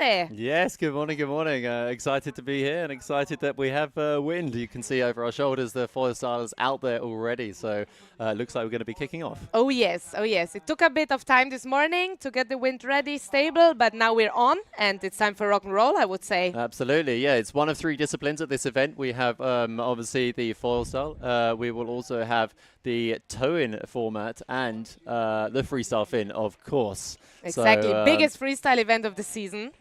Vieste. Yes, good morning, good morning. Excited to be here and excited that we have wind. You can see over our shoulders the Foilstyle is out there already, so it looks like we're going to be kicking off. Oh yes, oh yes. It took a bit of time this morning to get the wind ready, stable, but now we're on and it's time for rock and roll, I would say. Absolutely, yeah. It's one of 3 disciplines at this event. We have obviously the Foilstyle. We will also have the tow-in format and the freestyle fin, of course. Exactly, So, biggest freestyle event of the season.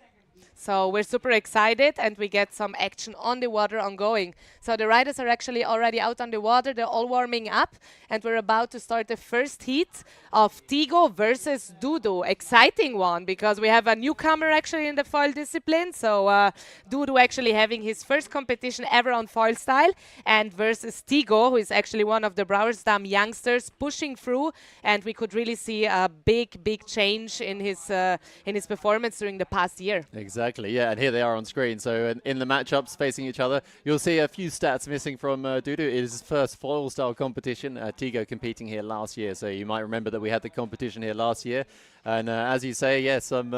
So we're super excited and we get some action on the water ongoing. So the riders are actually already out on the water. They're all warming up and we're about to start the first heat of Tigo versus Dudu. Exciting one because we have a newcomer actually in the foil discipline. So Dudu actually having his first competition ever on foil style and versus Tigo, who is actually one of the Brouwersdam youngsters pushing through, and we could really see a big change in his performance during the past year. Exactly, yeah, and here they are on screen. So in the matchups facing each other, you'll see a few stats missing from Dudu. It is his first foil style competition. Tigo competing here last year, so you might remember that we had the competition here last year. And as you say, yeah, some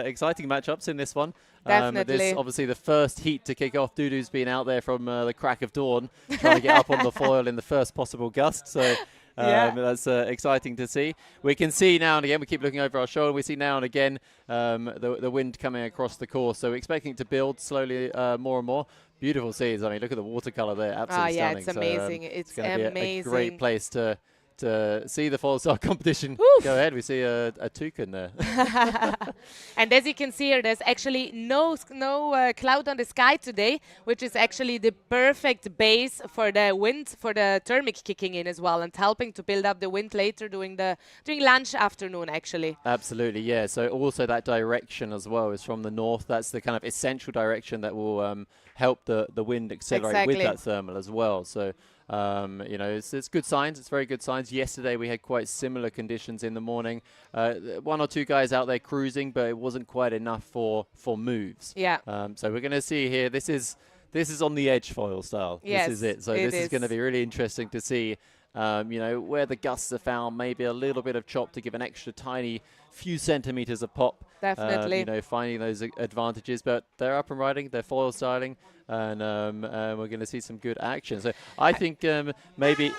exciting matchups in this one. Definitely. This obviously the first heat to kick off. Dudu's been out there from the crack of dawn, trying to get up on the foil in the first possible gust. So. That's exciting to see. We can see now and again, we keep looking over our shoulder, we see now and again the wind coming across the course. So we're expecting it to build slowly more and more. Beautiful scenes. I mean, look at the watercolor there. Absolutely stunning. It's amazing. So, it's going to be a great place to see the Foilstyle competition. Oof. Go ahead. We see a toucan there. And as you can see here, there's actually no cloud on the sky today, which is actually the perfect base for the wind, for the thermic kicking in as well, and helping to build up the wind later during lunch afternoon, actually. Absolutely, yeah. So also that direction as well is from the north. That's the kind of essential direction that will help the wind accelerate with that thermal as well. So. You know, it's good signs. It's very good signs. Yesterday we had quite similar conditions in the morning. 1 or 2 guys out there cruising, but it wasn't quite enough for moves. Yeah. So we're going to see here. This is on the edge foil style. Yes, this is it. So this is going to be really interesting to see. You know, where the gusts are found, maybe a little bit of chop to give an extra tiny few centimeters of pop. Definitely. You know, finding those advantages, but they're up and riding, they're foil styling, and we're going to see some good action. So I think maybe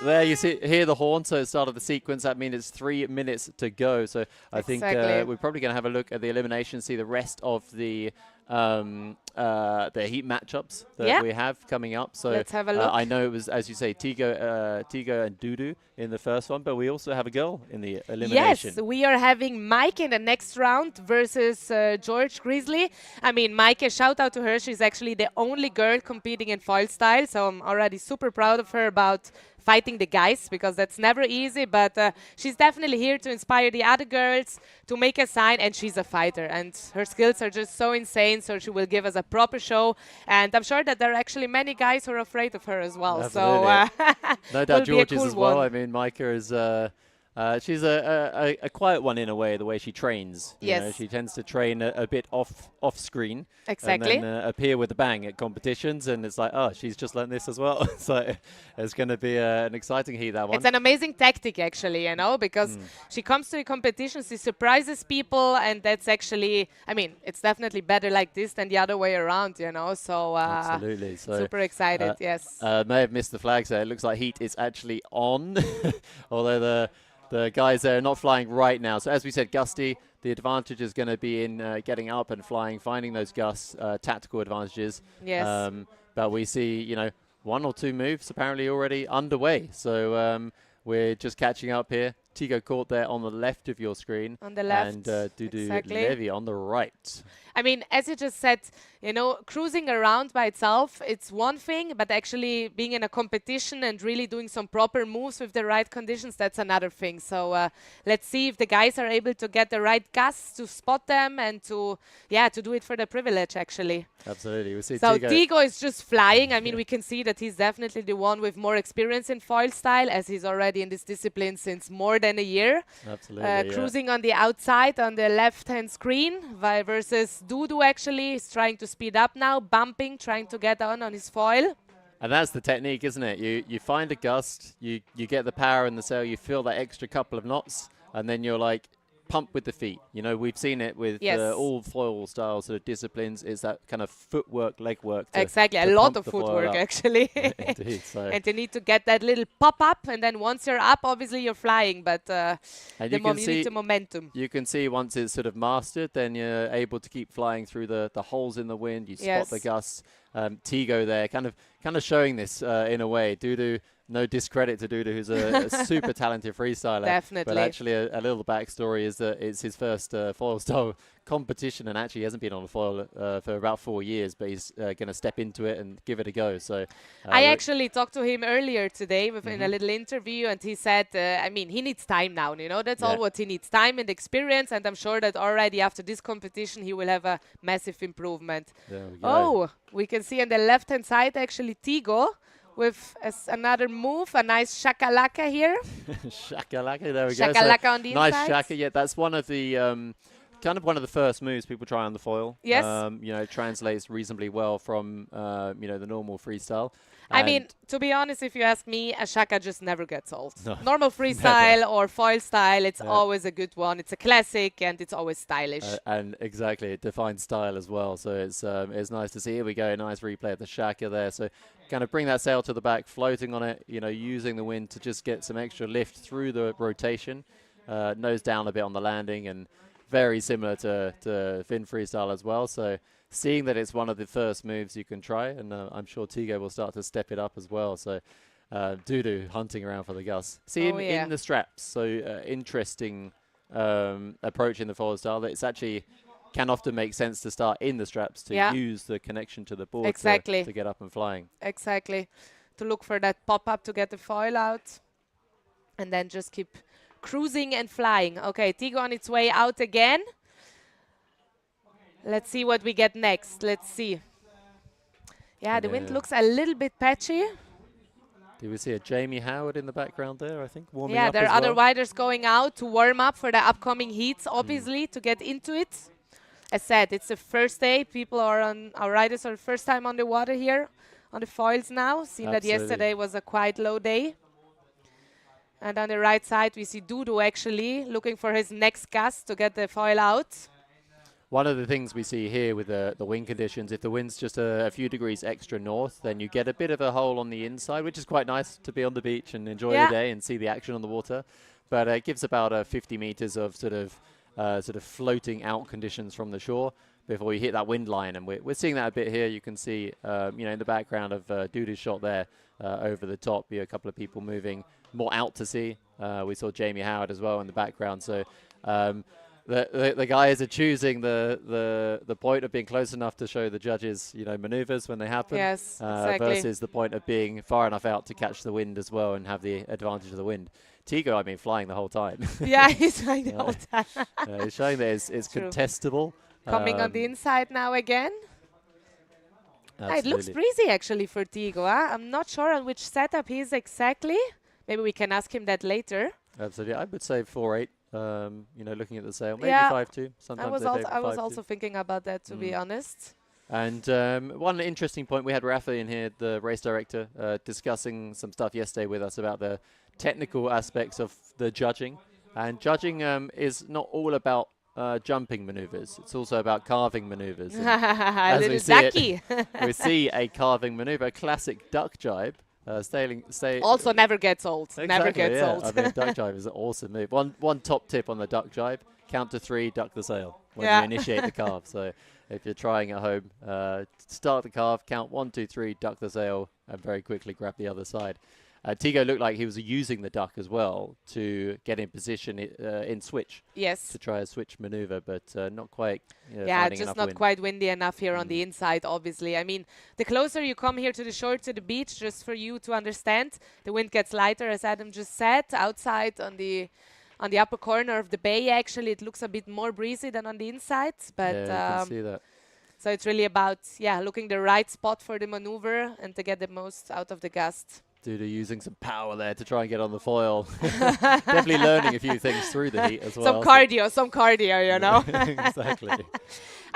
there you hear the horn, so it started the sequence. That means it's 3 minutes to go. So I think we're probably going to have a look at the elimination, see the rest of the heat matchups that we have coming up. So let's have a look. I know it was, as you say, Tigo and Dudu in the first one, but we also have a girl in the elimination. Yes, we are having Micah in the next round versus George Grizzly. I mean, Micah, shout out to her. She's actually the only girl competing in foil style, so I'm already super proud of her about fighting the guys, because that's never easy, but she's definitely here to inspire the other girls to make a sign, and she's a fighter, and her skills are just so insane, so she will give us a proper show, and I'm sure that there are actually many guys who are afraid of her as well. Absolutely. So no doubt George is as well. One. I mean, Micah is she's a quiet one in a way, the way she trains. You know, she tends to train a bit off screen. Exactly. And then appear with a bang at competitions, and it's like, oh, she's just learned this as well. So it's going to be an exciting heat, that one. It's an amazing tactic, actually, you know, because she comes to the competition, she surprises people, and that's actually, I mean, it's definitely better like this than the other way around, you know. So absolutely. So super excited, yes. May have missed the flags there. It looks like heat is actually on, although the guys there are not flying right now. So as we said, gusty, the advantage is going to be in getting up and flying, finding those gusts, tactical advantages. Yes. But we see, you know, 1 or 2 moves apparently already underway. So we're just catching up here. Tigo caught there on the left of your screen. On the left. And Dudu Levy on the right. I mean, as you just said, you know, cruising around by itself, it's one thing, but actually being in a competition and really doing some proper moves with the right conditions, that's another thing. So let's see if the guys are able to get the right gusts to spot them and to do it for the privilege, actually. Absolutely. We see so Tigo is just flying. I mean, we can see that he's definitely the one with more experience in foil style, as he's already in this discipline since more than a year. Absolutely. Cruising on the outside on the left-hand screen versus Dudu actually is trying to speed up now, bumping, trying to get on his foil. And that's the technique, isn't it? You find a gust, you get the power in the sail, you feel that extra couple of knots, and then you're like, pump with the feet. You know, we've seen it with all foil style sort of disciplines. Is that kind of footwork, leg work. Exactly, a lot of footwork actually. Indeed. So. And you need to get that little pop up, and then once you're up, obviously you're flying. But you need the momentum. You can see once it's sort of mastered, then you're able to keep flying through the holes in the wind. You spot the gusts. Tigo there, kind of showing this in a way. Dudu. No discredit to Dudu, who's a super talented freestyler. Definitely. But actually, a little backstory is that it's his first foil style competition, and actually he hasn't been on a foil for about 4 years, but he's going to step into it and give it a go. So I actually talked to him earlier today in a little interview, and he said, I mean, he needs time now, you know, that's all what he needs, time and experience, and I'm sure that already after this competition he will have a massive improvement. There we go. Oh, we can see on the left-hand side actually Tigo with another move, a nice shakalaka here. Shakalaka, there we go. Shakalaka on the nice inside. Nice shaka, yeah, that's one of the, kind of one of the first moves people try on the foil. Yes. You know, translates reasonably well from, you know, the normal freestyle. I mean, to be honest, if you ask me, a shaka just never gets old. No, normal freestyle or foil style, it's always a good one. It's a classic and it's always stylish. And exactly, it defines style as well. So it's nice to see. Here we go, a nice replay of the shaka there. So kind of bring that sail to the back, floating on it, you know, using the wind to just get some extra lift through the rotation. Nose down a bit on the landing, and very similar to Finn freestyle as well. So seeing that it's one of the first moves you can try, and I'm sure Tigo will start to step it up as well. So Dudu hunting around for the Gus. See him in the straps. So interesting approach in the foil style. That it's actually can often make sense to start in the straps to use the connection to the board to get up and flying. Exactly. To look for that pop-up to get the foil out, and then just keep cruising and flying. Okay, Tigo on its way out again. Let's see what we get next. Let's see. Yeah, the wind looks a little bit patchy. Do we see a Jamie Howard in the background there, I think, warming up Yeah, there as are other well? riders going out to warm up for the upcoming heats, obviously, to get into it. As said, it's the first day. Our riders are the first time on the water here, on the foils now. Seen that yesterday was a quite low day. And on the right side, we see Dudu actually looking for his next gust to get the foil out. One of the things we see here with the wind conditions, if the wind's just a few degrees extra north, then you get a bit of a hole on the inside, which is quite nice to be on the beach and enjoy the day and see the action on the water. But it gives about 50 meters of sort of floating out conditions from the shore before you hit that wind line. And we're seeing that a bit here. You can see, you know, in the background of Dudu's shot there over the top, a couple of people moving more out to sea. We saw Jamie Howard as well in the background. So the guys are choosing the point of being close enough to show the judges, you know, maneuvers when they happen. Yes, exactly. Versus the point of being far enough out to catch the wind as well and have the advantage of the wind. Tigo, I mean, flying the whole time. Yeah, he's flying the whole time. He's showing that it's contestable. Coming on the inside now again. It looks breezy actually for Tigo. I'm not sure on which setup he is exactly. Maybe we can ask him that later. Absolutely. I would say 4.8. You know, looking at the sail, maybe 5.2. Sometimes I was also thinking about that, to be honest. And one interesting point, we had Rafa in here, the race director, discussing some stuff yesterday with us about the technical aspects of the judging. And judging is not all about jumping maneuvers. It's also about carving maneuvers. As we see we see a carving maneuver, a classic duck jibe. Also never gets old. Exactly, never gets old. I mean, duck jibe is an awesome move. One top tip on the duck jibe: count to 3, duck the sail when you initiate the carve. So if you're trying at home, start the carve, count 1, 2, 3, duck the sail, and very quickly grab the other side. Tigo looked like he was using the duck as well to get in position in switch. Yes. To try a switch maneuver, but not quite. Yeah, just not quite windy enough here on the inside, obviously. I mean, the closer you come here to the shore, to the beach, just for you to understand, the wind gets lighter, as Adam just said. Outside on the upper corner of the bay, actually, it looks a bit more breezy than on the inside. But yeah, you can see that. So it's really about, looking the right spot for the maneuver and to get the most out of the gust. Dudu using some power there to try and get on the foil. Definitely learning a few things through the heat as well. Some cardio, you know. Exactly.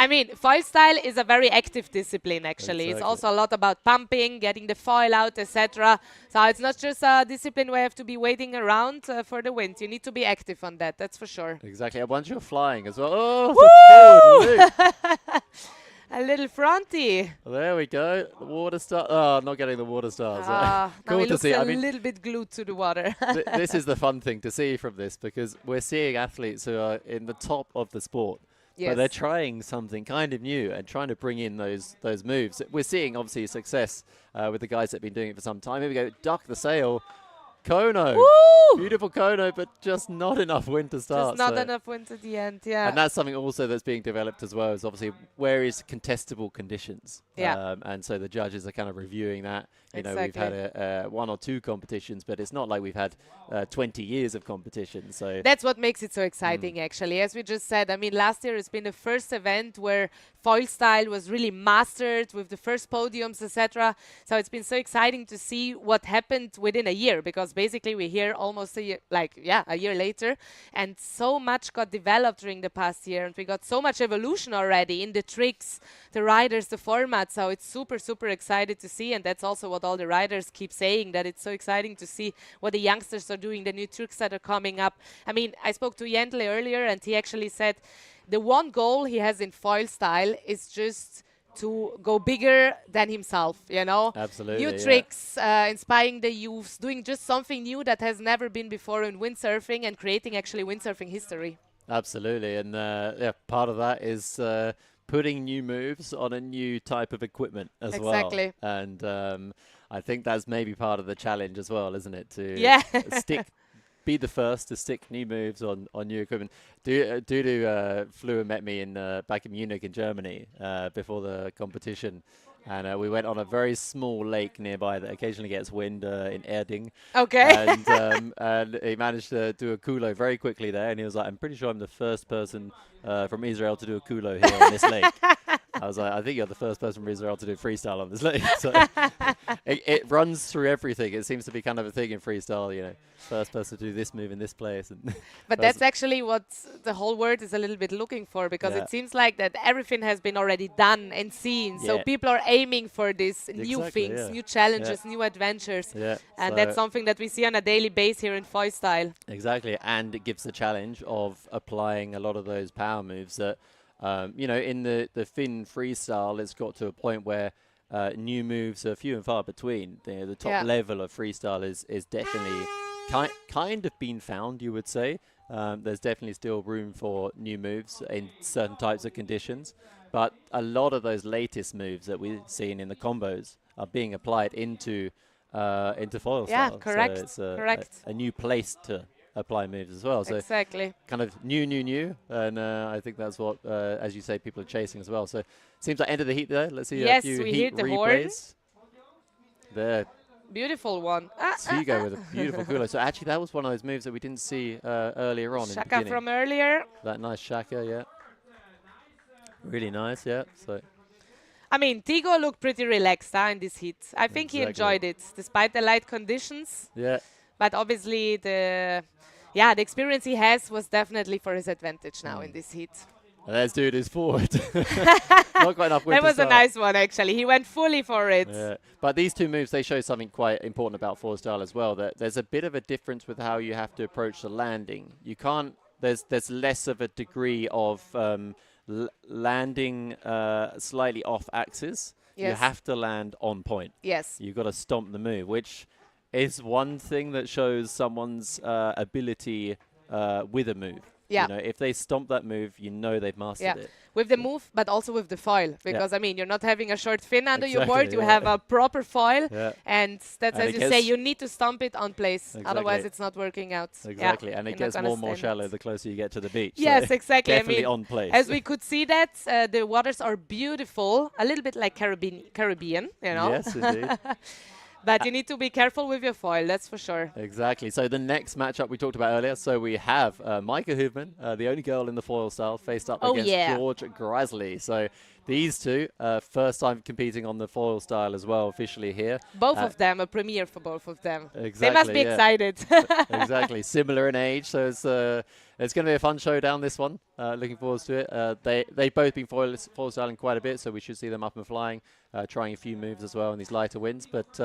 I mean, foil style is a very active discipline, actually. It's also a lot about pumping, getting the foil out, etc. So it's not just a discipline where you have to be waiting around for the wind. You need to be active on that, that's for sure. Exactly. And once you're flying as well. Oh, the forward loop. A little fronty. There we go. The water star. Oh, not getting the water stars. Cool to see. A little bit glued to the water. This is the fun thing to see from this, because we're seeing athletes who are in the top of the sport. Yes. But they're trying something kind of new and trying to bring in those moves. We're seeing, obviously, success with the guys that have been doing it for some time. Here we go. Duck the sail. Kono. Woo! Beautiful Kono, but just not enough wind to start. Just not enough wind at the end, yeah. And that's something also that's being developed as well, is obviously where is contestable conditions. Yeah. And so the judges are kind of reviewing that. You know, Exactly. we've had 1 or 2 competitions, but it's not like we've had 20 years of competition. So that's what makes it so exciting, actually. As we just said, I mean, last year has been the first event where Foilstyle was really mastered with the first podiums, etc. So it's been so exciting to see what happened within a year, because basically we're here almost a year, a year later, and so much got developed during the past year, and we got so much evolution already in the tricks, the riders, the format. So it's super, super excited to see, and that's also what all the riders keep saying, that it's so exciting to see what the youngsters are doing, the new tricks that are coming up. I mean, I spoke to Jendle earlier, and he actually said the one goal he has in Foilstyle is just to go bigger than himself, you know? Absolutely. New tricks, inspiring the youths, doing just something new that has never been before in windsurfing, and creating actually windsurfing history. Absolutely. And part of that is putting new moves on a new type of equipment as well. Exactly. And I think that's maybe part of the challenge as well, isn't it? To be the first to stick new moves on new equipment. Dudu flew and met me back in Munich in Germany before the competition. And we went on a very small lake nearby that occasionally gets wind in Erding. Okay. And he managed to do a culo very quickly there. And he was like, I'm pretty sure I'm the first person from Israel to do a culo here on this lake. I was like, I think you're the first person from Israel to do freestyle on this lake. So it runs through everything. It seems to be kind of a thing in freestyle, you know, first person to do this move in this place. And but that's actually what the whole world is a little bit looking for, because it seems like that everything has been already done and seen. So people are aiming for these new things, new challenges, new adventures. And that's something that we see on a daily basis here in Foilstyle. Exactly. And it gives the challenge of applying a lot of those power moves that, you know, in the Finn freestyle, it's got to a point where new moves are few and far between. The top level of freestyle is definitely kind of been found, you would say. There's definitely still room for new moves in certain types of conditions. But a lot of those latest moves that we've seen in the combos are being applied into Foilstyle. Yeah, correct. So it's correct. a new place to apply moves as well. So exactly. Kind of new. And I think that's what, as you say, people are chasing as well. So seems like end of the heat there. Let's see a few heat replays. There. Beautiful one. Tigo with a beautiful culo. So actually that was one of those moves that we didn't see earlier on. Shaka from earlier. That nice Shaka, yeah. Really nice, yeah. So I mean, Tigo looked pretty relaxed in this heat. I think he enjoyed it, despite the light conditions. Yeah. But obviously the experience he has was definitely for his advantage now in this heat. And there's Dudu's forward. Not quite enough wind That was a nice one, actually. He went fully for it. Yeah. But these two moves, they show something quite important about Foilstyle as well, that there's a bit of a difference with how you have to approach the landing. You can't, there's less of a degree of landing slightly off axis. Yes. You have to land on point. Yes. You've got to stomp the move, which is one thing that shows someone's ability with a move. Yeah. You know, if they stomp that move, you know they've mastered it. With the move, but also with the foil. Because, I mean, you're not having a short fin under your board. You have a proper foil. And that's, as you say, you need to stomp it on place. Otherwise, it's not working out. Exactly. And it gets more and more shallow the closer you get to the beach. Yes, so exactly. Definitely I mean, on place. As we could see that, the waters are beautiful. A little bit like Caribbean, you know. Yes, indeed. But you need to be careful with your foil, that's for sure. Exactly. So the next matchup we talked about earlier, so we have Micah Hoofman, the only girl in the foil style, faced up against George Grisley. So these two, first time competing on the foil style as well, officially here. Both of them, a premiere for both of them. Exactly. They must be excited. Exactly. Similar in age, so it's going to be a fun showdown, this one. Looking forward to it. They've both been foil styling quite a bit, so we should see them up and flying, trying a few moves as well in these lighter winds. But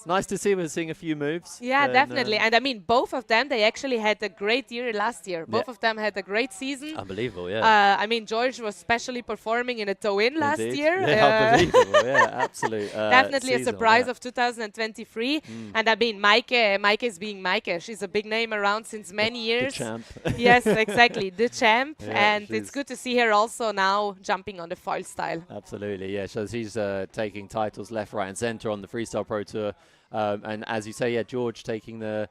nice to see we're seeing a few moves. Yeah, definitely. And I mean, both of them, they actually had a great year last year. Both of them had a great season. Unbelievable, yeah. I mean, George was specially performing in a toe-in last year. Yeah, unbelievable, yeah, absolutely. Definitely a surprise of 2023. And I mean, Micah is being Micah. She's a big name around since many years. The champ. Yes, exactly, the champ. And it's good to see her also now jumping on the foil style. Absolutely, yeah. So she's taking titles left, right, and centre on the Freestyle Pro Tour. And as you say, yeah, George taking the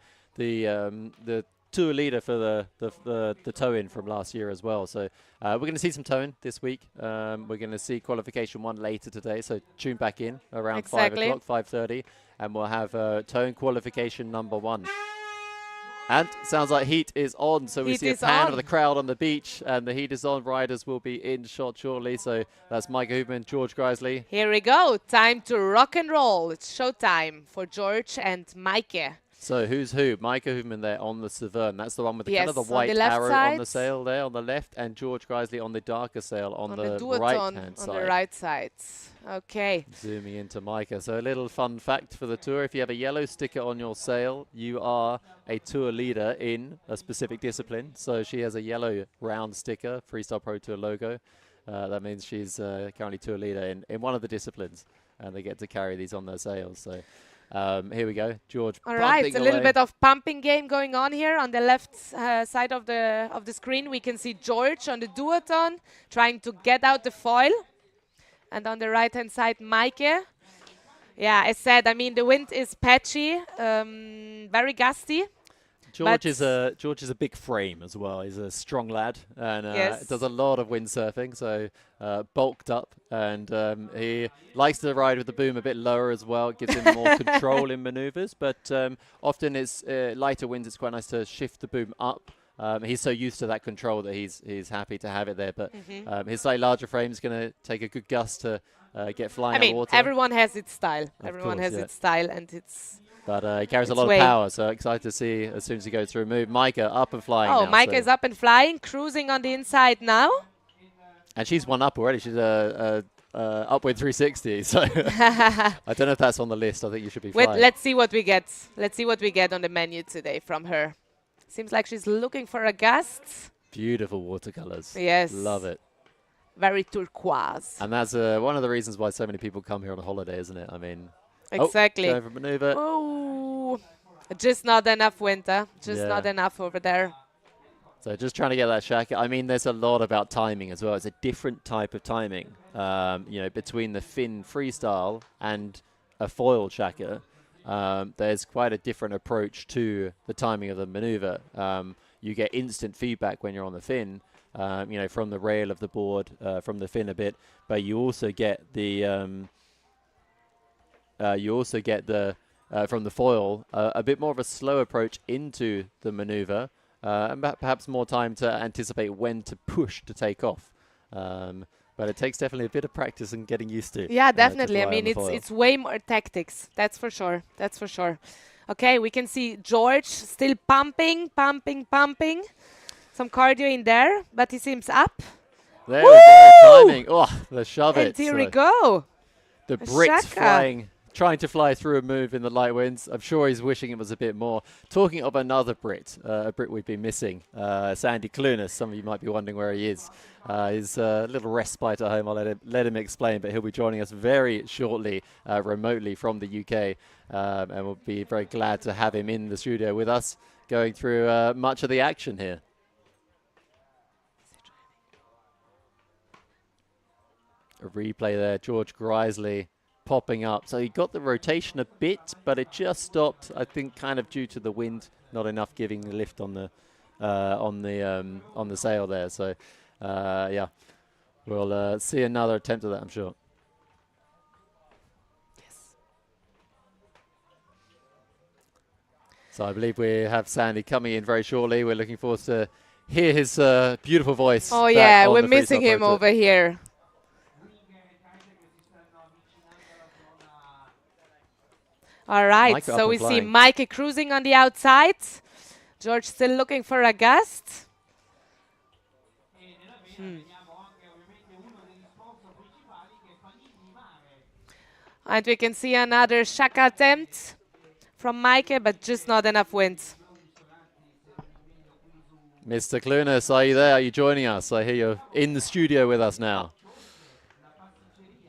tour leader for the toe-in from last year as well. So we're going to see some toe-in this week. We're going to see qualification 1 later today. So tune back in around 5 o'clock, 5:30, and we'll have toe-in qualification number 1. And sounds like heat is on, so we see a pan of the crowd on the beach, and the heat is on. Riders will be in shot shortly. So that's Micah Hoofman, George Grisley. Here we go. Time to rock and roll. It's showtime for George and Micah. So who's who? Micah Hoofman there on the Severn. That's the one with the kind of the white arrow on the sail there on the left, and George Grisley on the darker sail on the right-hand side. On the right side. Okay. Zooming into Micah. So a little fun fact for the tour. If you have a yellow sticker on your sail, you are a tour leader in a specific discipline. So she has a yellow round sticker, Freestyle Pro Tour logo. That means she's currently tour leader in one of the disciplines, and they get to carry these on their sails. So here we go, George. All right, a little bit of pumping game going on here. On the left side of the screen, we can see George on the duotone trying to get out the foil. And on the right-hand side, Micah. Yeah, as said, I mean, the wind is patchy, very gusty. George is a big frame as well. He's a strong lad and does a lot of windsurfing, so bulked up. And he likes to ride with the boom a bit lower as well. It gives him more control in maneuvers. But often it's lighter winds. It's quite nice to shift the boom up. He's so used to that control that he's happy to have it there. But his slightly larger frame is going to take a good gust to get flying out of water. Everyone has its style. Everyone has its style, and it's... But he carries a lot of power, so excited to see as soon as he goes through a move. Micah up and flying now. Oh, Micah is up and flying, cruising on the inside now. And she's one up already. She's upwind 360. So I don't know if that's on the list. I think you should be flying. Let's see what we get. Let's see what we get on the menu today from her. Seems like she's looking for a gust. Beautiful watercolors. Yes. Love it. Very turquoise. And that's one of the reasons why so many people come here on a holiday, isn't it? I mean... Exactly. Going for maneuver. Oh, just not enough winter. Just not enough over there. So just trying to get that shacket. I mean, there's a lot about timing as well. It's a different type of timing, between the fin freestyle and a foil shacket. There's quite a different approach to the timing of the maneuver. You get instant feedback when you're on the fin, from the rail of the board, from the fin a bit, but you also get the... from the foil, a bit more of a slow approach into the maneuver, and perhaps more time to anticipate when to push to take off. But it takes definitely a bit of practice and getting used to. Yeah, definitely. I mean, it's way more tactics. That's for sure. That's for sure. Okay, we can see George still pumping. Some cardio in there, but he seems up. There we go, timing. Oh, the shove it. And here we go. The Brit flying. Trying to fly through a move in the light winds. I'm sure he's wishing it was a bit more. Talking of another Brit, a Brit we've been missing, Sandy Clunas. Some of you might be wondering where he is. He's a little respite at home. I'll let him explain, but he'll be joining us very shortly, remotely from the UK. And we'll be very glad to have him in the studio with us, going through much of the action here. A replay there, George Grisley popping up. So he got the rotation a bit, but it just stopped, I think, kind of due to the wind, not enough giving the lift on the sail there. So yeah, we'll see another attempt at that, I'm sure. Yes. So I believe we have Sandy coming in very shortly. We're looking forward to hear his beautiful voice. Oh yeah, we're missing him over here. All right, Micah so we see Micah cruising on the outside. George still looking for a gust. And we can see another shaka attempt from Micah, but just not enough wind. Mr. Clunas, are you there? Are you joining us? I hear you're in the studio with us now.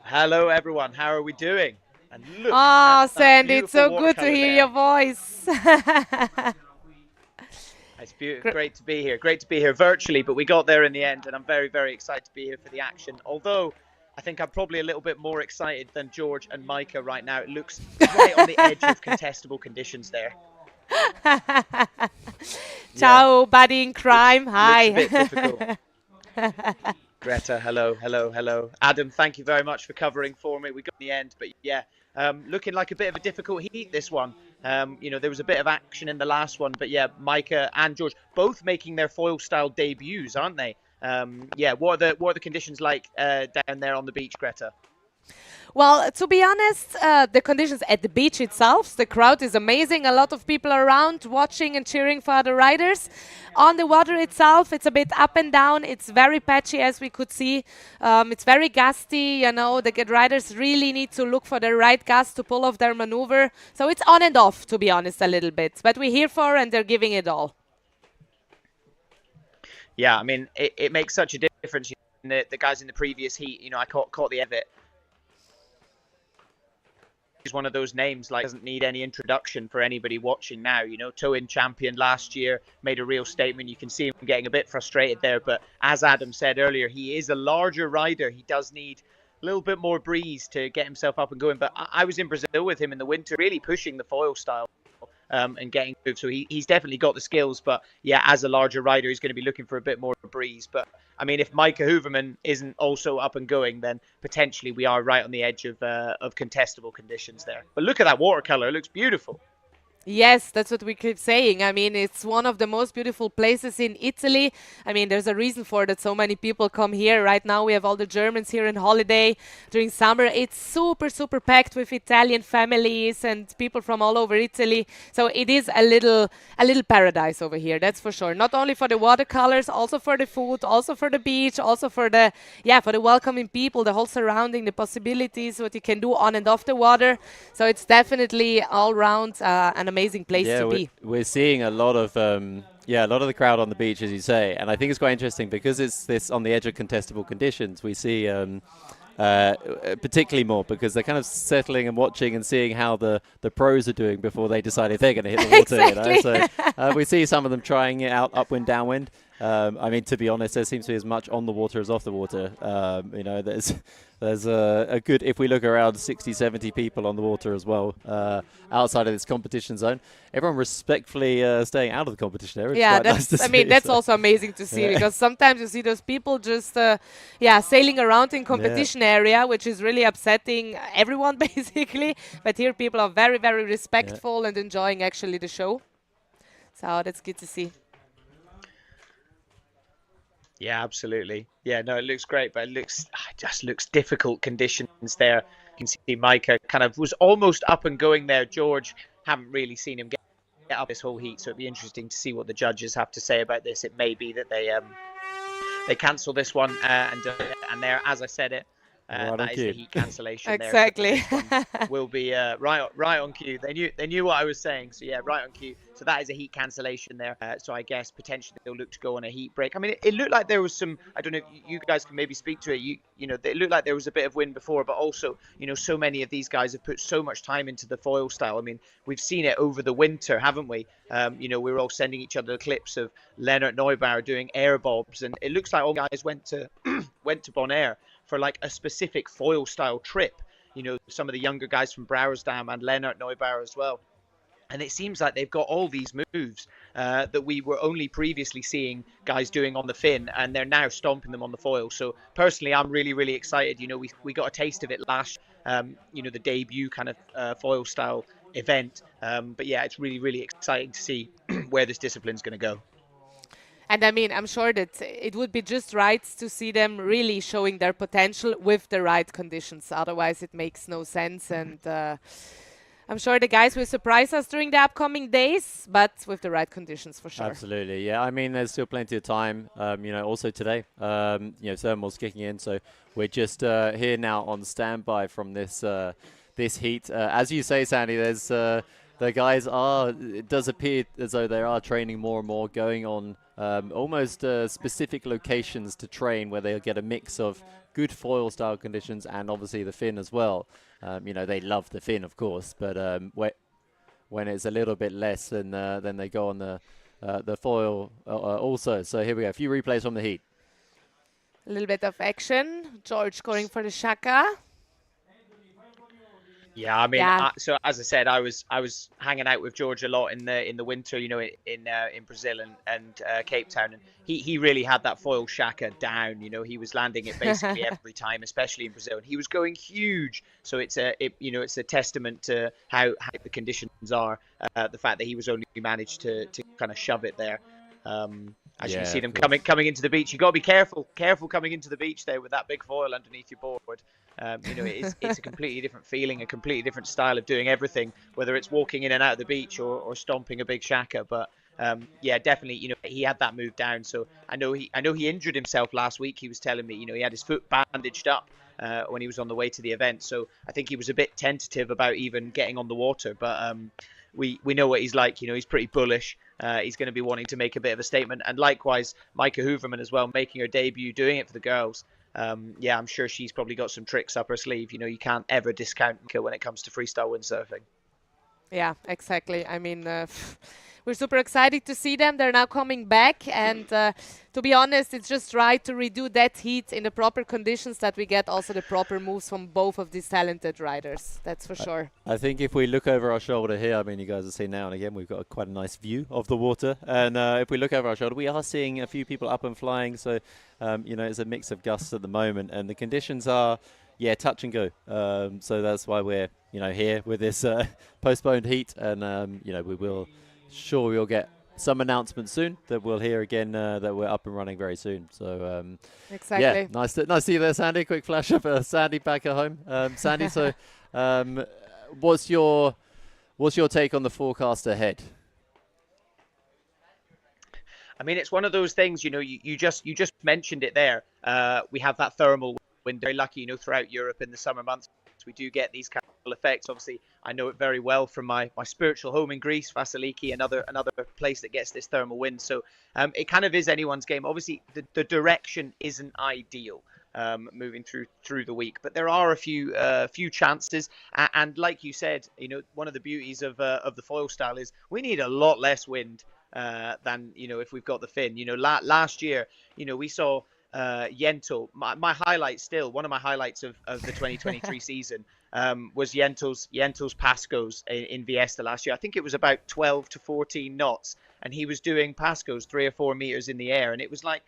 Hello, everyone. How are we doing? And look, Sandy, it's so good to hear your voice. It's great to be here. Great to be here virtually, but we got there in the end, and I'm very, very excited to be here for the action. Although, I think I'm probably a little bit more excited than George and Micah right now. It looks right on the edge of contestable conditions there. Ciao, buddy in crime. Hi. Looks a bit difficult. Greta, hello, hello, hello. Adam, thank you very much for covering for me. We got in the end, but yeah, looking like a bit of a difficult heat, this one. You know, there was a bit of action in the last one, but yeah, Micah and George both making their foil style debuts, aren't they? Yeah, what are the conditions like down there on the beach, Greta? Well, to be honest, the conditions at the beach itself, the crowd is amazing. A lot of people around watching and cheering for the riders. On the water itself, it's a bit up and down. It's very patchy, as we could see. It's very gusty. You know, the good riders really need to look for the right gust to pull off their maneuver. So it's on and off, to be honest, a little bit. But we're here for, and they're giving it all. Yeah, I mean, it makes such a difference. The guys in the previous heat, you know, I caught the end of it. He's one of those names like doesn't need any introduction for anybody watching now. You know, toe-in champion last year, made a real statement. You can see him getting a bit frustrated there, but as Adam said earlier, he is a larger rider. He does need a little bit more breeze to get himself up and going. But I was in Brazil with him in the winter, really pushing the foil style. And getting moved, so he's definitely got the skills, but yeah, as a larger rider, he's going to be looking for a bit more breeze. But I mean, if Micah Hooverman isn't also up and going, then potentially we are right on the edge of contestable conditions there. But look at that watercolor; it looks beautiful. Yes, that's what we keep saying. I mean, it's one of the most beautiful places in Italy. I mean, there's a reason for that so many people come here. Right now, we have all the Germans here on holiday. During summer, it's super, super packed with Italian families and people from all over Italy. So it is a little paradise over here, that's for sure. Not only for the watercolors, also for the food, also for the beach, also for the welcoming people, the whole surrounding, the possibilities, what you can do on and off the water. So it's definitely all round an amazing place to be. We're seeing a lot of the crowd on the beach, as you say, and I think it's quite interesting because it's this on the edge of contestable conditions. We see particularly more because they're kind of settling and watching and seeing how the pros are doing before they decide if they're going to hit the water. Exactly. You know? So we see some of them trying it out upwind, downwind. I mean, to be honest, there seems to be as much on the water as off the water. You know, there's a good, if we look around, 60, 70 people on the water as well, outside of this competition zone. Everyone respectfully staying out of the competition area. Yeah, that's also amazing to see because sometimes you see those people just, sailing around in competition area, which is really upsetting everyone basically. But here people are very, very respectful and enjoying actually the show. So that's good to see. Yeah, absolutely. Yeah, no, it looks great, but it just looks difficult conditions there. You can see Micah kind of was almost up and going there. George, haven't really seen him get up this whole heat, so it'd be interesting to see what the judges have to say about this. It may be that they cancel this one and there, as I said it, that is the heat cancellation. Exactly. There. Will be right on cue. They knew what I was saying, so yeah, right on cue. So that is a heat cancellation there. So I guess potentially they'll look to go on a heat break. I mean, it looked like there was some. I don't know if you guys can maybe speak to it. You know, it looked like there was a bit of wind before, but also, you know, so many of these guys have put so much time into the foil style. I mean, we've seen it over the winter, haven't we? You know, we were all sending each other clips of Leonard Neubauer doing air bobs, and it looks like all guys went to Bonaire for like a specific foil style trip. You know, some of the younger guys from Brouwersdam and Leonard Neubauer as well. And it seems like they've got all these moves that we were only previously seeing guys doing on the fin, and they're now stomping them on the foil. So personally, I'm really, really excited. You know, we got a taste of it last, you know, the debut kind of foil style event. But yeah, it's really, really exciting to see where this discipline's going to go. And I mean, I'm sure that it would be just right to see them really showing their potential with the right conditions. Otherwise, it makes no sense. And I'm sure the guys will surprise us during the upcoming days, but with the right conditions for sure. Absolutely, yeah. I mean, there's still plenty of time. Also today, thermal's kicking in, so we're just here now on standby from this this heat. As you say, Sandy, there's the guys are. It does appear as though they are training more and more, going on almost specific locations to train, where they'll get a mix of good foil style conditions and obviously the fin as well. They love the fin, of course, but when it's a little bit less, then they go on the foil also. So here we go. A few replays from the heat. A little bit of action. George going for the shaka. Yeah, I mean, so as I said, I was hanging out with George a lot in the winter, in Brazil and Cape Town, and he really had that foil shaka down. He was landing it basically every time, especially in Brazil, and he was going huge. So it's a testament to how the conditions are. The fact that he was only managed to kind of shove it there. As you can see them coming into the beach, you got to be careful coming into the beach there with that big foil underneath your board. It's a completely different feeling, a completely different style of doing everything, whether it's walking in and out of the beach or stomping a big shaka. But definitely, he had that move down. So I know he injured himself last week. He was telling me, he had his foot bandaged up when he was on the way to the event. So I think he was a bit tentative about even getting on the water. But we know what he's like. He's pretty bullish. He's going to be wanting to make a bit of a statement. And likewise, Micah Hooverman as well, making her debut, doing it for the girls. I'm sure she's probably got some tricks up her sleeve. You can't ever discount Micah when it comes to freestyle windsurfing. Yeah, exactly. I mean, we're super excited to see them. They're now coming back. And to be honest, it's just right to redo that heat in the proper conditions, that we get also the proper moves from both of these talented riders. That's for sure. I think if we look over our shoulder here, I mean, you guys will see now and again, we've got quite a nice view of the water. And if we look over our shoulder, we are seeing a few people up and flying. So, it's a mix of gusts at the moment. And the conditions are, touch and go. So that's why we're, here with this postponed heat. And, we'll get some announcements soon that we'll hear again that we're up and running very soon. So exactly. Nice to see you there, Sandy. Quick flash of Sandy back at home. Sandy, so what's your take on the forecast ahead? I mean, it's one of those things, you just mentioned it there. We have that thermal wind. Very lucky, throughout Europe in the summer months, we do get these kind of effects. Obviously, I know it very well from my spiritual home in Greece, Vasiliki, another place that gets this thermal wind. So it kind of is anyone's game. Obviously, the direction isn't ideal moving through the week, but there are a few chances. And like you said, one of the beauties of the foil style is we need a lot less wind than if we've got the fin. Last year, we saw Yentl. My highlight still, one of my highlights of the 2023 season was Yentl's Pascos in Vieste last year. I think it was about 12 to 14 knots, and he was doing Pascos 3 or 4 meters in the air, and it was like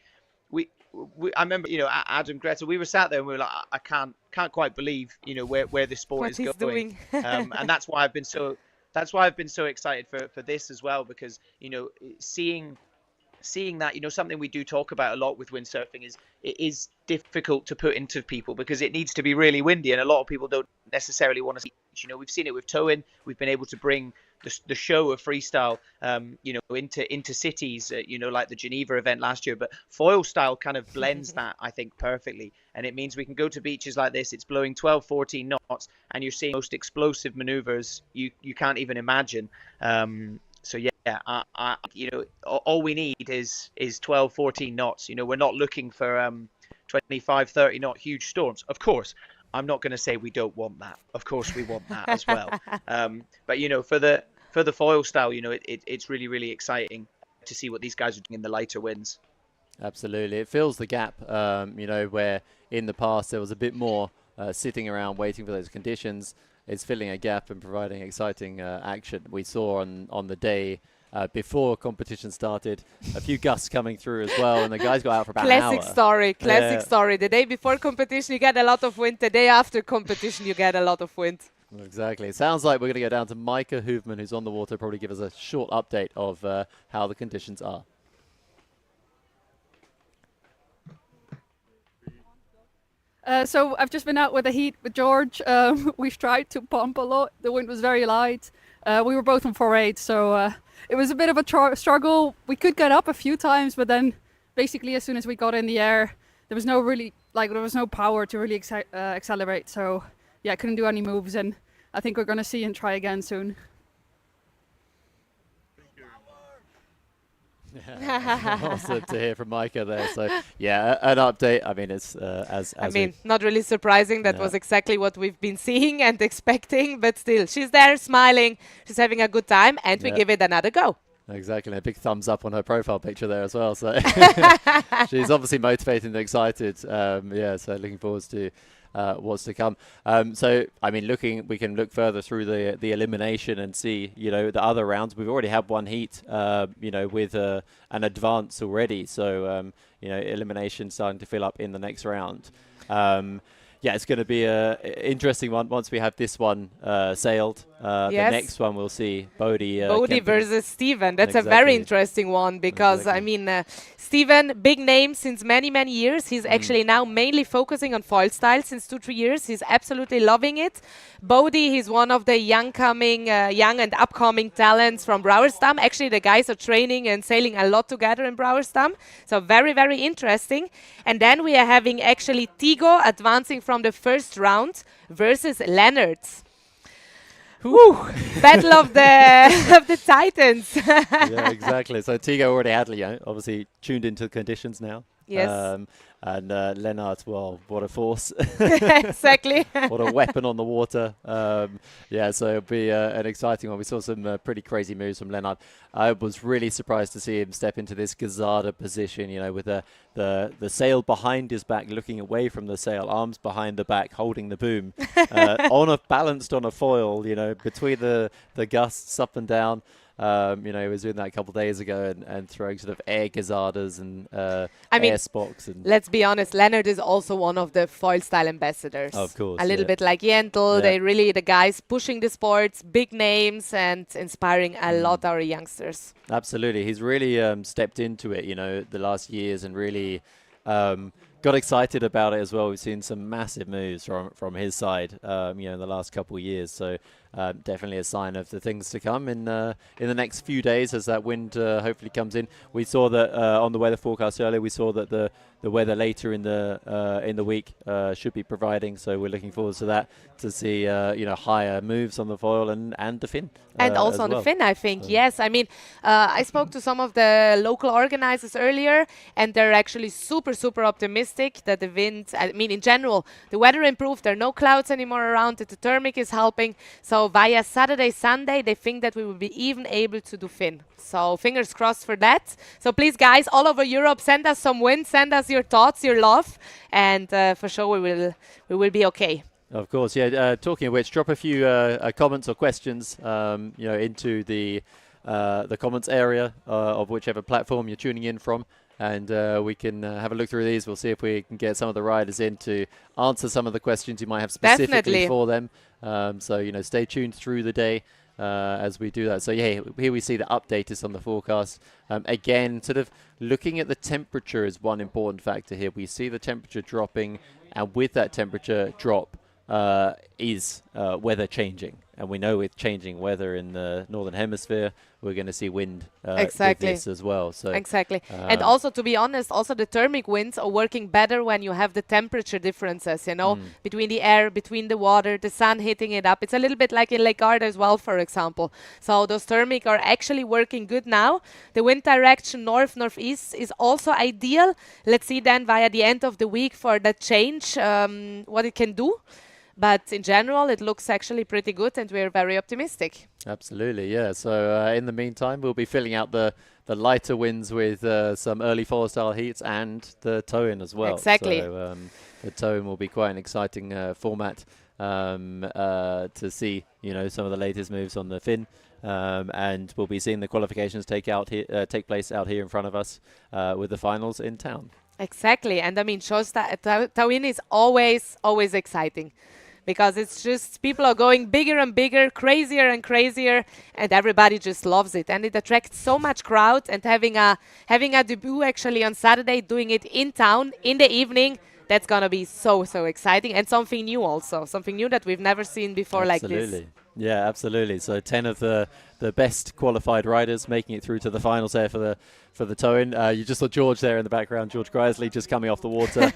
I remember, Adam, Greta, we were sat there and we were like, I can't quite believe, where this sport is going. And that's why I've been so excited for this as well, because seeing that, something we do talk about a lot with windsurfing is it is difficult to put into people because it needs to be really windy, and a lot of people don't necessarily want to see it. We've seen it with towing. We've been able to bring the show of freestyle, into cities, like the Geneva event last year. But foil style kind of blends that, I think, perfectly. And it means we can go to beaches like this. It's blowing 12, 14 knots, and you're seeing most explosive maneuvers you can't even imagine. So all we need is 12, 14 knots. We're not looking for 25, 30 knot huge storms. Of course, I'm not going to say we don't want that. Of course, we want that as well. But for the foil style, it's really, really exciting to see what these guys are doing in the lighter winds. Absolutely, it fills the gap. Where in the past there was a bit more sitting around waiting for those conditions. It's filling a gap and providing exciting action. We saw on the day before competition started, a few gusts coming through as well, and the guys got out for about an hour. Classic story. The day before competition, you get a lot of wind. The day after competition, you get a lot of wind. Exactly. It sounds like we're going to go down to Micah Hoofman, who's on the water, probably give us a short update of how the conditions are. So I've just been out with the heat with George. We've tried to pump a lot. The wind was very light. We were both on 4.8, so it was a bit of a struggle. We could get up a few times, but then basically as soon as we got in the air, there was no power to really accelerate. So yeah, I couldn't do any moves, and I think we're going to see and try again soon. Awesome to hear from Micah there. So yeah, an update. I mean, it's not really surprising. That was exactly what we've been seeing and expecting. But still, she's there smiling. She's having a good time, and we give it another go. Exactly, and a big thumbs up on her profile picture there as well. So she's obviously motivated and excited. So looking forward to what's to come. So I mean, we can look further through the elimination and see, the other rounds. We've already had one heat, with an advance already. So elimination starting to fill up in the next round. Yeah, it's going to be an interesting one once we have this one sailed. The next one we'll see Bodhi versus Steven. That's a very interesting one because, Steven, big name since many, many years. He's actually now mainly focusing on Foilstyle since 2-3 years. He's absolutely loving it. Bodhi, he's one of the young and upcoming talents from Brouwersdam. Actually, the guys are training and sailing a lot together in Brouwersdam. So very, very interesting. And then we are having actually Tigo advancing from the first round versus Leonard. Woo! Battle of the Titans. Yeah, exactly. So Tigo already had, obviously tuned into the conditions now. Yes. And Lennart, well, what a force. Exactly. What a weapon on the water. So it'll be an exciting one. We saw some pretty crazy moves from Lennart. I was really surprised to see him step into this Gazada position, with the sail behind his back, looking away from the sail, arms behind the back, holding the boom, balanced on a foil, between the gusts up and down. He was doing that a couple of days ago and throwing sort of air gazadas and air spocks. And let's be honest, Leonard is also one of the Foilstyle ambassadors. Of course. A little bit like Jentel. They really, the guys pushing the sports, big names and inspiring a lot our youngsters. Absolutely. He's really stepped into it, the last years and really got excited about it as well. We've seen some massive moves from his side, in the last couple of years. So definitely a sign of the things to come in the next few days as that wind hopefully comes in. We saw that on the weather forecast earlier. We saw that the weather later in the week should be providing. So we're looking forward to that, to see higher moves on the foil and the fin. And also on the fin, I think. Yes, I spoke to some of the local organizers earlier, and they're actually super, super optimistic that the wind, in general, the weather improved. There are no clouds anymore around it. The thermic is helping. So via Saturday, Sunday, they think that we will be even able to do fin. So fingers crossed for that. So please, guys, all over Europe, send us some wind, send us your thoughts, your love, and for sure we will be okay. Of course, yeah. Talking of which, drop a few comments or questions, into the comments area of whichever platform you're tuning in from, and we can have a look through these. We'll see if we can get some of the riders in to answer some of the questions you might have specifically for them. So stay tuned through the day as we do that. So yeah, here we see the update is on the forecast. Again, sort of looking at the temperature is one important factor here. We see the temperature dropping, and with that temperature drop, is weather changing, and we know with changing weather in the northern hemisphere, we're going to see wind with this as well. So exactly, and also, to be honest, also the thermic winds are working better when you have the temperature differences, between the air, between the water, the sun hitting it up. It's a little bit like in Lake Garda as well, for example. So those thermic are actually working good now. The wind direction north-northeast is also ideal. Let's see then via the end of the week for that change, what it can do. But in general, it looks actually pretty good, and we're very optimistic. Absolutely, yeah. So in the meantime, we'll be filling out the lighter winds with some early Foilstyle heats and the tow-in as well. Exactly. So the tow-in will be quite an exciting format to see, some of the latest moves on the fin. And we'll be seeing the qualifications take place out here in front of us with the finals in town. Exactly, and shows that tow-in is always exciting. because it's just people are going bigger and bigger, crazier and crazier, and everybody just loves it. And it attracts so much crowd. And having a debut actually on Saturday, doing it in town in the evening, that's gonna be so exciting, and something new also, something new that we've never seen before like this. Absolutely. Yeah, absolutely. So 10 of the best qualified riders making it through to the finals there for the tow-in. You just saw George there in the background, George Grisley, just coming off the water,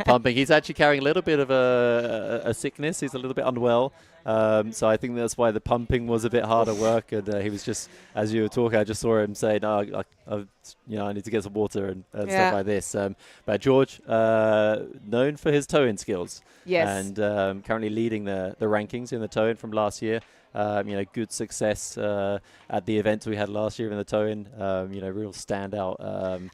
pumping. He's actually carrying a little bit of a sickness. He's a little bit unwell. So I think that's why the pumping was a bit harder work. And he was just, as you were talking, I just saw him say, no, I need to get some water and stuff like this. But George, known for his tow-in skills. Yes. And currently leading the rankings in the tow-in from last year. Good success at the events we had last year in the tow-in. Real standout.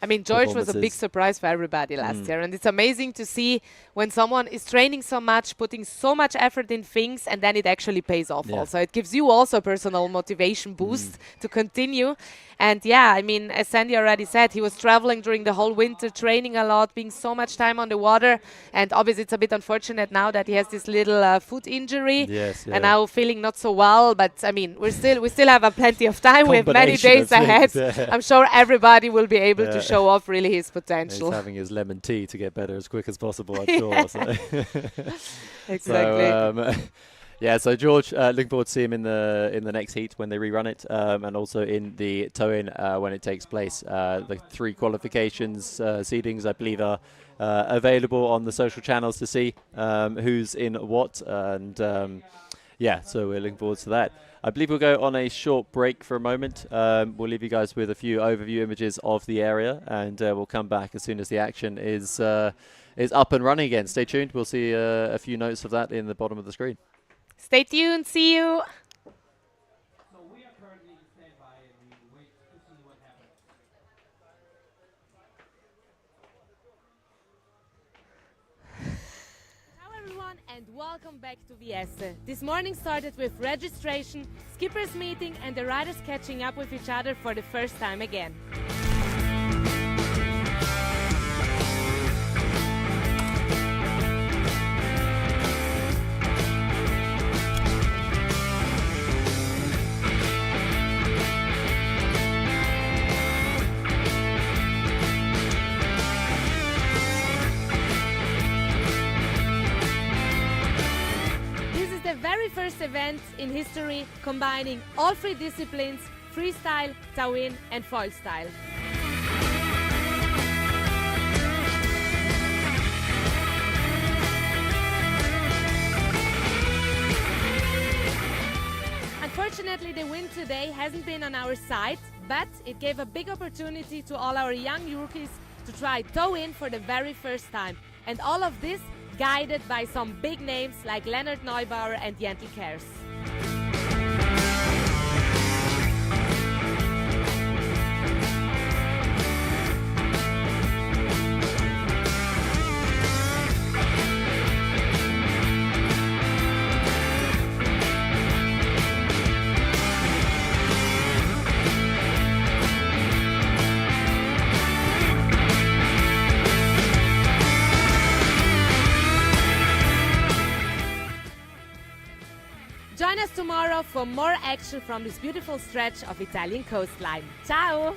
I mean, George was a big surprise for everybody last year, and it's amazing to see when someone is training so much, putting so much effort in things, and then it actually pays off. Also, it gives you also a personal motivation boost to continue. And yeah, I mean, as Sandy already said, he was traveling during the whole winter, training a lot, being so much time on the water. And obviously, it's a bit unfortunate now that he has this little foot injury, and now feeling not so well. But I mean, we still have plenty of time. We have many days ahead. I'm sure everybody will be able to show off really his potential. He's having his lemon tea to get better as quick as possible, I'm sure. So. Exactly. So George, looking forward to see him in the next heat when they rerun it, and also in the tow-in when it takes place. The 3 qualifications seedings, I believe, are available on the social channels to see who's in what, and so we're looking forward to that. I believe we'll go on a short break for a moment. We'll leave you guys with a few overview images of the area, and we'll come back as soon as the action is up and running again. Stay tuned. We'll see a few notes of that in the bottom of the screen. Stay tuned. See you. So we are currently in standby and we wait to see what happens. Hello everyone and welcome back to Vieste. This morning started with registration, skippers meeting and the riders catching up with each other for the first time again. First event in history combining all 3 disciplines, freestyle, tow-in and foilstyle. Unfortunately, the win today hasn't been on our side, but it gave a big opportunity to all our young rookies to try tow-in for the very first time. And all of this guided by some big names like Leonard Neubauer and Jentel Kers. Join us tomorrow for more action from this beautiful stretch of Italian coastline. Ciao!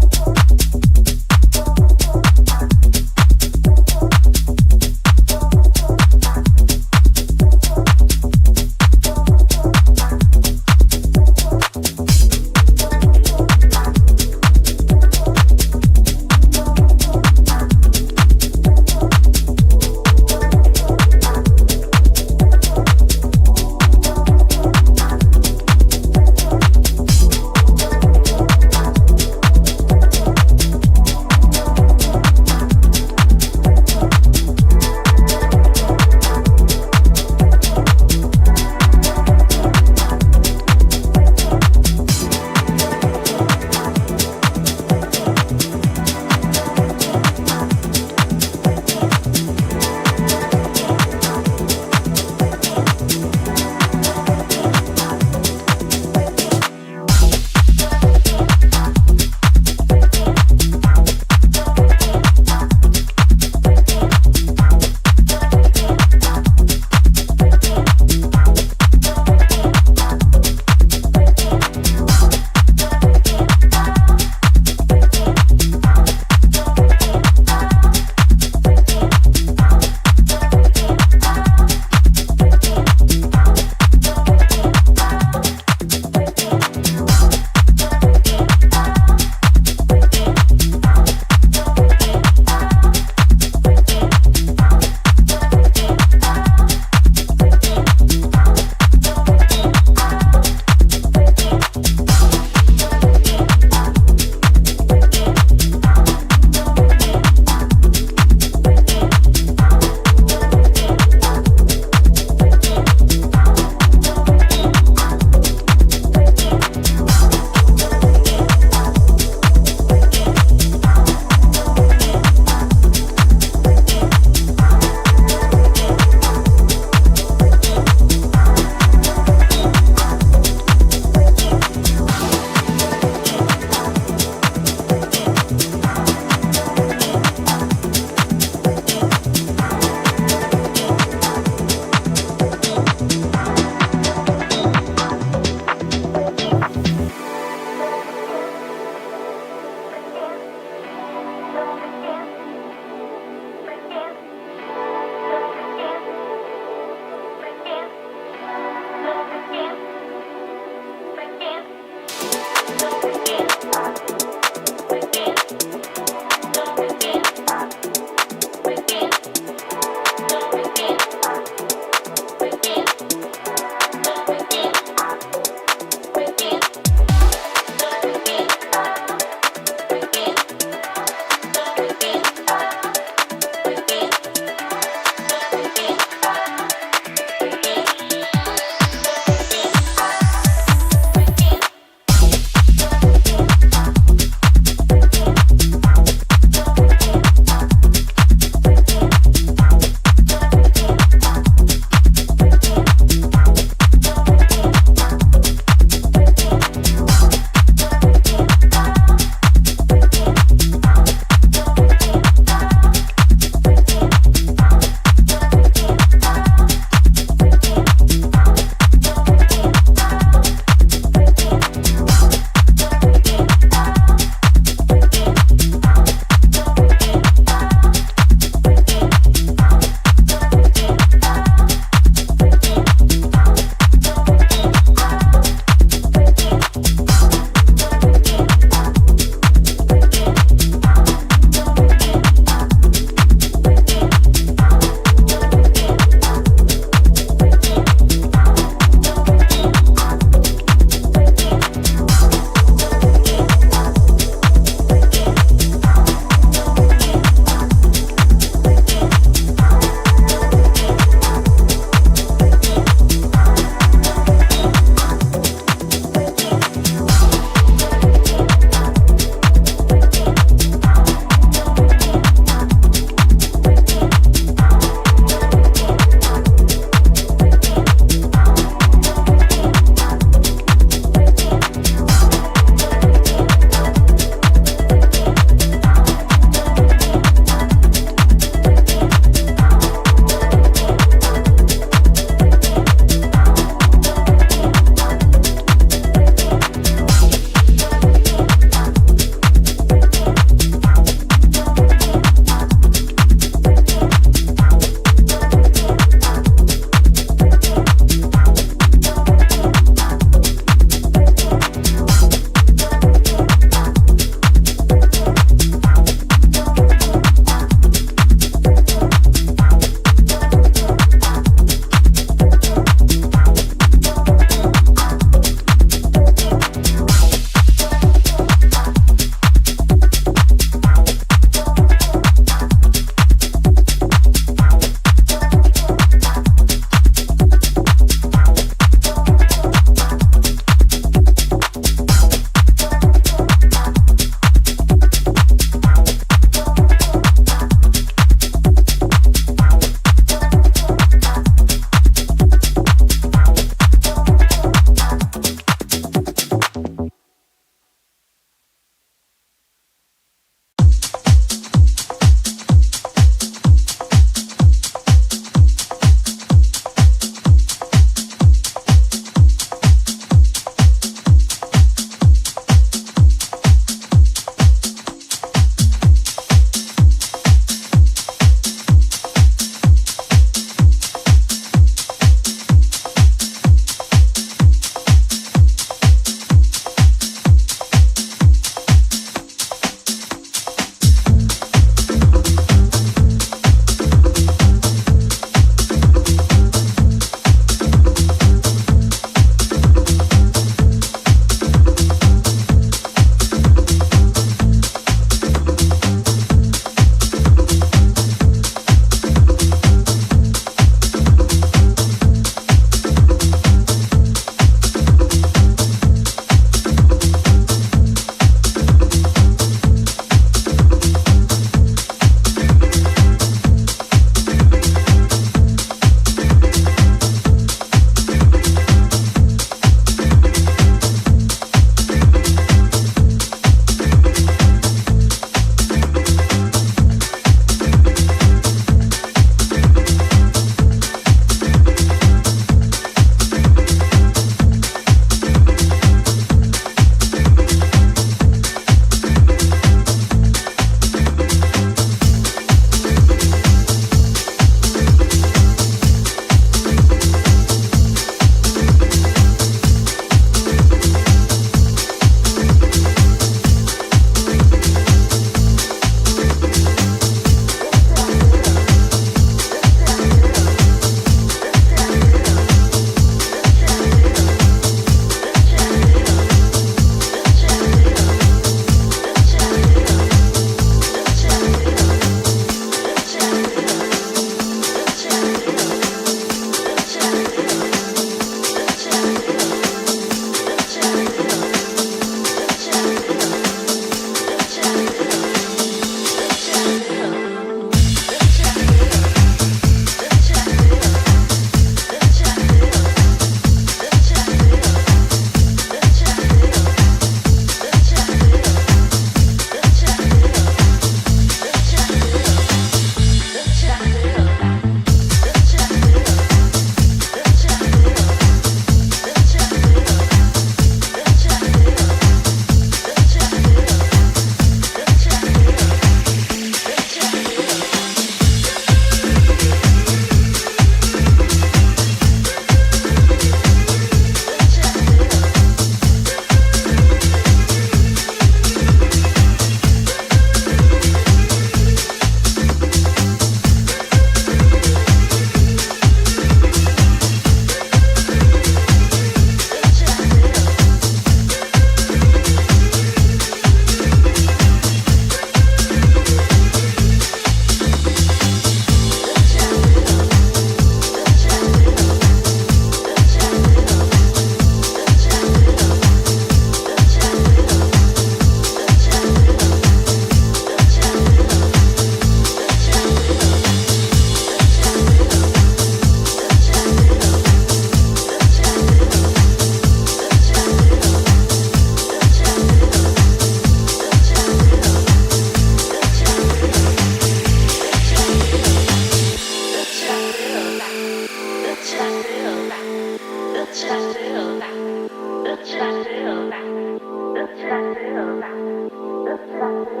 Bye.